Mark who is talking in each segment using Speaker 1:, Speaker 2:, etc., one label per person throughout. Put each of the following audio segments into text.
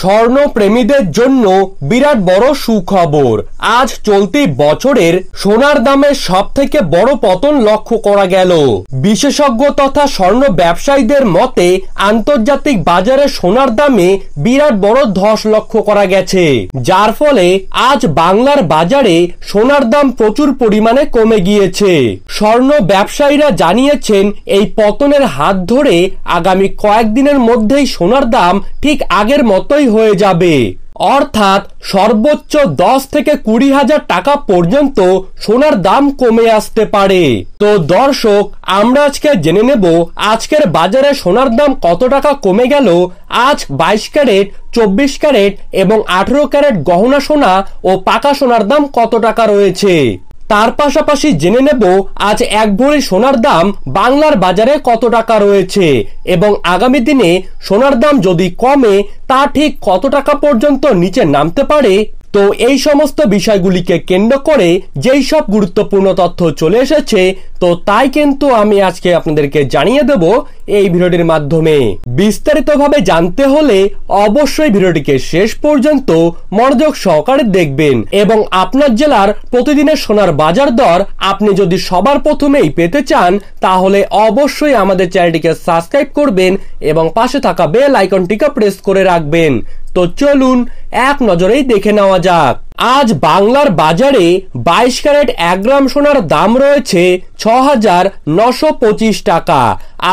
Speaker 1: স্বর্ণ প্রেমীদের জন্য বিরাট বড় সুখবর। আজ চলতি বছরের সোনার দামে সবথেকে বড় পতন লক্ষ্য করা গেল। বিশেষজ্ঞ তথা স্বর্ণ ব্যবসায়ীদের মতে আন্তর্জাতিক বাজারে সোনার দামে বিরাট বড় ধস লক্ষ্য করা গেছে, যার ফলে আজ বাংলার বাজারে সোনার দাম প্রচুর পরিমাণে কমে গিয়েছে। স্বর্ণ ব্যবসায়ীরা জানিয়েছেন এই পতনের হাত ধরে আগামী কয়েকদিনের মধ্যেই সোনার দাম ঠিক আগের মতোই হয়ে যাবে, অর্থাৎ সর্বোচ্চ 10 থেকে 20 হাজার টাকা পর্যন্ত সোনার দাম কমে আসতে পারে। তো দর্শক, আমরা আজকে জেনে নেব আজকের বাজারে সোনার দাম কত টাকা কমে গেল। আজ 22 ক্যারেট, 24 ক্যারেট এবং 18 ক্যারেট গহনা সোনা ও পাকা সোনার দাম কত টাকা রয়েছে। তার পাশাপাশি জেনে নেব আজ এক ভরি সোনার দাম বাংলার বাজারে কত টাকা রয়েছে এবং আগামী দিনে সোনার দাম যদি কমে তা ঠিক কত টাকা পর্যন্ত নিচে নামতে পারে। তো এই সমস্ত বিষয়গুলিকে কেন্দ্র করে যেই সব গুরুত্বপূর্ণ তথ্য চলে এসেছে, তো তাই কিন্তু আমি আজকে আপনাদেরকে জানিয়ে দেব এই ভিডিওটির মাধ্যমে। বিস্তারিতভাবে জানতে হলে অবশ্যই ভিডিওটিকে শেষ পর্যন্ত মনোযোগ সহকারে দেখবেন এবং আপনার জেলার প্রতিদিনের সোনার বাজার দর আপনি যদি সবার প্রথমেই পেতে চান তাহলে অবশ্যই আমাদের চ্যানেলটিকে সাবস্ক্রাইব করবেন এবং পাশে থাকা বেল আইকনটিকে প্রেস করে রাখবেন। তো চলুন এক নজরেই দেখে নেওয়া যাক। আজ বাংলার বাজারে 22 ক্যারেট 1 গ্রাম সোনার দাম রয়েছে 6,925 টাকা।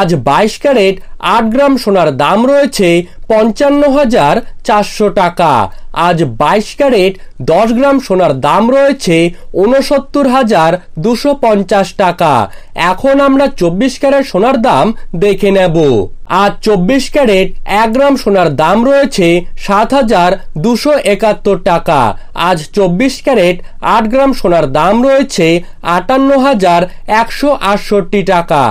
Speaker 1: আজ 22 ক্যারেট 8 গ্রাম সোনার দাম রয়েছে 55,400 টাকা। আজ 22 ক্যারেট 10 গ্রাম সোনার দাম রয়েছে 69,250 টাকা। এখন আমরা 24 ক্যারেট সোনার দাম দেখে নেব। আজ 24 ক্যারেট 1 গ্রাম সোনার দাম রয়েছে 7,271 টাকা। আজ 24 ক্যারেট 8 গ্রাম সোনার দাম রয়েছে 58,168 টাকা।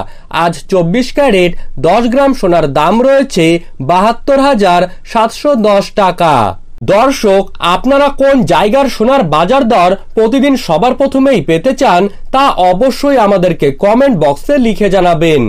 Speaker 1: আজ 24 ক্যারেট 10 গ্রাম সোনার দাম রয়েছে 72,710 টাকা। দর্শক, আপনারা কোন জায়গার সোনার বাজার দর প্রতিদিন সবার প্রথমেই পেতে চান তা অবশ্যই আমাদেরকে কমেন্ট বক্সে লিখে জানাবেন।